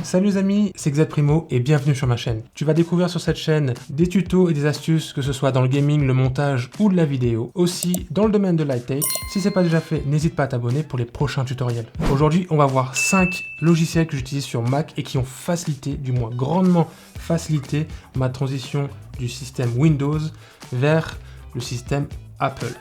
Salut les amis, c'est Xprimo et bienvenue sur ma chaîne. Tu vas découvrir sur cette chaîne des tutos et des astuces, que ce soit dans le gaming, le montage ou de la vidéo. Aussi dans le domaine de l'high-tech. Si c'est pas déjà fait, n'hésite pas à t'abonner pour les prochains tutoriels. Aujourd'hui, on va voir 5 logiciels que j'utilise sur Mac et qui ont facilité, du moins grandement facilité, ma transition du système Windows vers le système Apple.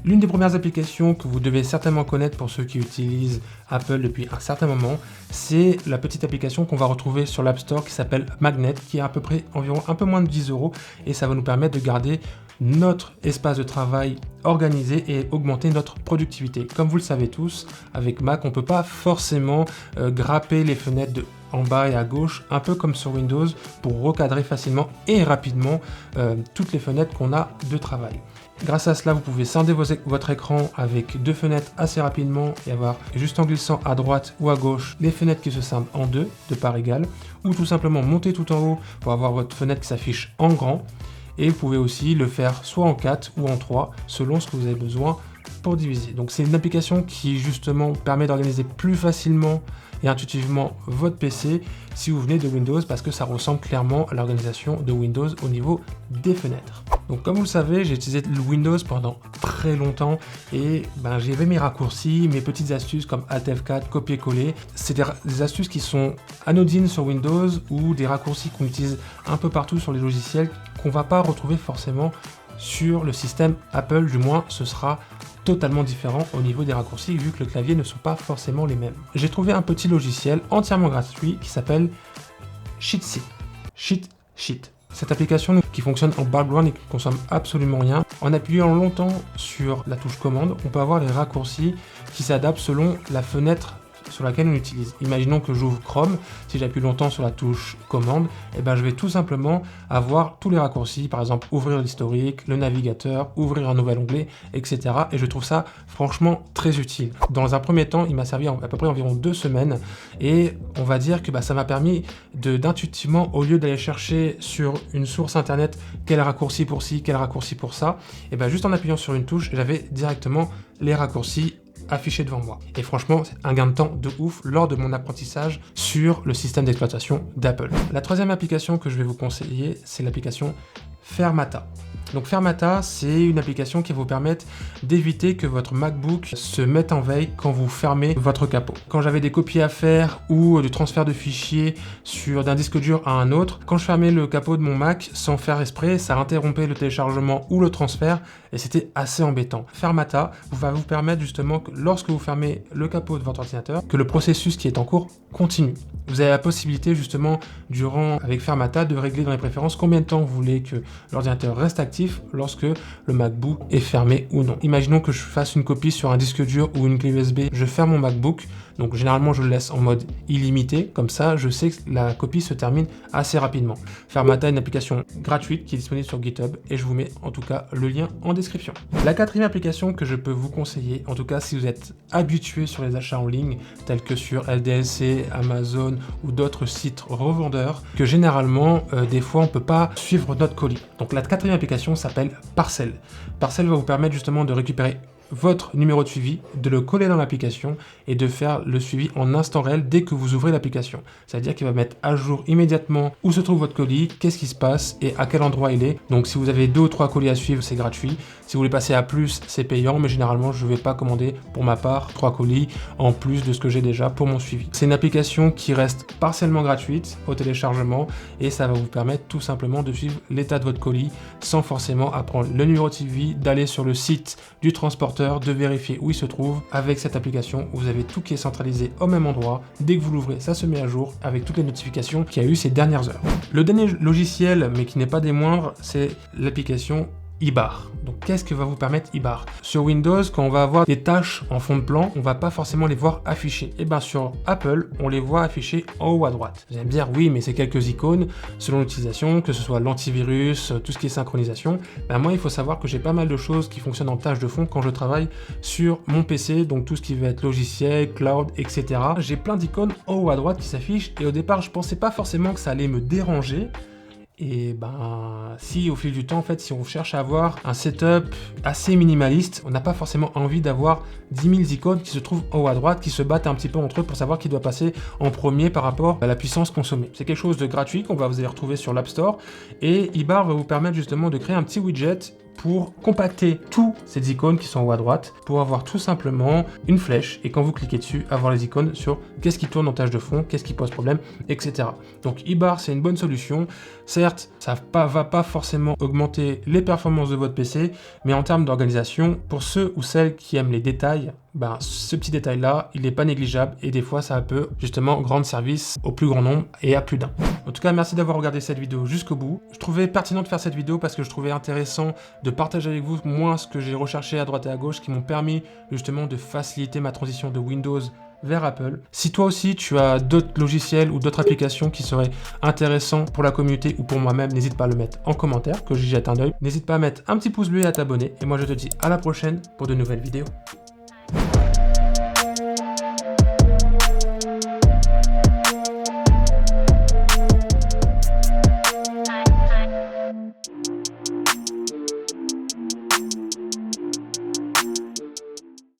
L'une des premières applications que vous devez certainement connaître pour ceux qui utilisent Apple depuis un certain moment, c'est la petite application qu'on va retrouver sur l'App Store qui s'appelle Magnet, qui est à peu près environ un peu moins de 10 € et ça va nous permettre de garder notre espace de travail organisé et augmenter notre productivité. Comme vous le savez tous, avec Mac, on ne peut pas forcément grapper les fenêtres en bas et à gauche, un peu comme sur Windows, pour recadrer facilement et rapidement toutes les fenêtres qu'on a de travail. Grâce à cela, vous pouvez scinder votre écran avec deux fenêtres assez rapidement et avoir juste en glissant à droite ou à gauche les fenêtres qui se scindent en deux, de part égale, ou tout simplement monter tout en haut pour avoir votre fenêtre qui s'affiche en grand. Et vous pouvez aussi le faire soit en 4 ou en 3, selon ce que vous avez besoin pour diviser. Donc c'est une application qui justement permet d'organiser plus facilement et intuitivement votre PC si vous venez de Windows, parce que ça ressemble clairement à l'organisation de Windows au niveau des fenêtres. Donc comme vous le savez, j'ai utilisé le Windows pendant très longtemps et j'avais mes raccourcis, mes petites astuces comme Alt F4, copier-coller. C'est des astuces qui sont anodines sur Windows ou des raccourcis qu'on utilise un peu partout sur les logiciels qu'on va pas retrouver forcément sur le système Apple. Du moins, ce sera totalement différent au niveau des raccourcis vu que le clavier ne sont pas forcément les mêmes. J'ai trouvé un petit logiciel entièrement gratuit qui s'appelle Sheet. Cette application qui fonctionne en background et qui ne consomme absolument rien. En appuyant longtemps sur la touche commande, on peut avoir les raccourcis qui s'adaptent selon la fenêtre sur laquelle on utilise. Imaginons que j'ouvre Chrome, si j'appuie longtemps sur la touche commande, je vais tout simplement avoir tous les raccourcis, par exemple ouvrir l'historique, le navigateur, ouvrir un nouvel onglet, etc. Et je trouve ça franchement très utile. Dans un premier temps, il m'a servi à peu près environ 2 semaines et on va dire que ça m'a permis d'intuitivement, au lieu d'aller chercher sur une source internet quel raccourci pour ci, quel raccourci pour ça, juste en appuyant sur une touche, j'avais directement les raccourcis affiché devant moi. Et franchement, c'est un gain de temps de ouf lors de mon apprentissage sur le système d'exploitation d'Apple. La troisième application que je vais vous conseiller, c'est l'application Fermata. Donc Fermata, c'est une application qui va vous permettre d'éviter que votre MacBook se mette en veille quand vous fermez votre capot. Quand j'avais des copies à faire ou du transfert de fichiers d'un disque dur à un autre, quand je fermais le capot de mon Mac sans faire exprès, ça interrompait le téléchargement ou le transfert et c'était assez embêtant. Fermata va vous permettre justement que lorsque vous fermez le capot de votre ordinateur, que le processus qui est en cours continue. Vous avez la possibilité justement avec Fermata de régler dans les préférences combien de temps vous voulez que l'ordinateur reste actif lorsque le MacBook est fermé ou non. Imaginons que je fasse une copie sur un disque dur ou une clé USB, je ferme mon MacBook, donc généralement je le laisse en mode illimité, comme ça je sais que la copie se termine assez rapidement. Fermata est une application gratuite qui est disponible sur GitHub et je vous mets en tout cas le lien en description. La quatrième application que je peux vous conseiller, en tout cas si vous êtes habitué sur les achats en ligne, tels que sur LDLC, Amazon ou d'autres sites revendeurs, que généralement des fois on peut pas suivre notre colis. Donc la quatrième application s'appelle Parcel. Parcel va vous permettre justement de récupérer votre numéro de suivi, de le coller dans l'application et de faire le suivi en instant réel dès que vous ouvrez l'application. C'est-à-dire qu'il va mettre à jour immédiatement où se trouve votre colis, qu'est-ce qui se passe et à quel endroit il est. Donc si vous avez 2 ou 3 colis à suivre, c'est gratuit. Si vous voulez passer à plus, c'est payant, mais généralement je ne vais pas commander pour ma part 3 colis en plus de ce que j'ai déjà pour mon suivi. C'est une application qui reste partiellement gratuite au téléchargement et ça va vous permettre tout simplement de suivre l'état de votre colis sans forcément apprendre le numéro de suivi, d'aller sur le site du transporteur, de vérifier où il se trouve. Avec cette application, vous avez tout qui est centralisé au même endroit. Dès que vous l'ouvrez, ça se met à jour avec toutes les notifications qu'il y a eu ces dernières heures. Le dernier logiciel, mais qui n'est pas des moindres, c'est l'application iBar. Donc qu'est-ce que va vous permettre iBar? Sur Windows, quand on va avoir des tâches en fond de plan, on va pas forcément les voir affichées. Et sur Apple, on les voit affichées en haut à droite. Vous allez me dire oui, mais c'est quelques icônes selon l'utilisation, que ce soit l'antivirus, tout ce qui est synchronisation. Moi, il faut savoir que j'ai pas mal de choses qui fonctionnent en tâche de fond quand je travaille sur mon PC, donc tout ce qui va être logiciel, cloud, etc. J'ai plein d'icônes en haut à droite qui s'affichent et au départ, je pensais pas forcément que ça allait me déranger. Et ben, si au fil du temps, en fait, si on cherche à avoir un setup assez minimaliste, on n'a pas forcément envie d'avoir 10 000 icônes qui se trouvent en haut à droite, qui se battent un petit peu entre eux pour savoir qui doit passer en premier par rapport à la puissance consommée. C'est quelque chose de gratuit qu'on va vous aller retrouver sur l'App Store, et iBar va vous permettre justement de créer un petit widget pour compacter tous ces icônes qui sont en haut à droite, pour avoir tout simplement une flèche, et quand vous cliquez dessus, avoir les icônes sur qu'est-ce qui tourne en tâche de fond, qu'est-ce qui pose problème, etc. Donc iBar, c'est une bonne solution. Certes, ça va pas forcément augmenter les performances de votre PC, mais en termes d'organisation, pour ceux ou celles qui aiment les détails, ben, ce petit détail-là, il n'est pas négligeable, et des fois, ça peut justement rendre service au plus grand nombre et à plus d'un. En tout cas, merci d'avoir regardé cette vidéo jusqu'au bout. Je trouvais pertinent de faire cette vidéo parce que je trouvais intéressant de partager avec vous, moi, ce que j'ai recherché à droite et à gauche, qui m'ont permis justement de faciliter ma transition de Windows vers Apple. Si toi aussi tu as d'autres logiciels ou d'autres applications qui seraient intéressants pour la communauté ou pour moi-même, n'hésite pas à le mettre en commentaire, que j'y jette un œil. N'hésite pas à mettre un petit pouce bleu et à t'abonner. Et moi je te dis à la prochaine pour de nouvelles vidéos.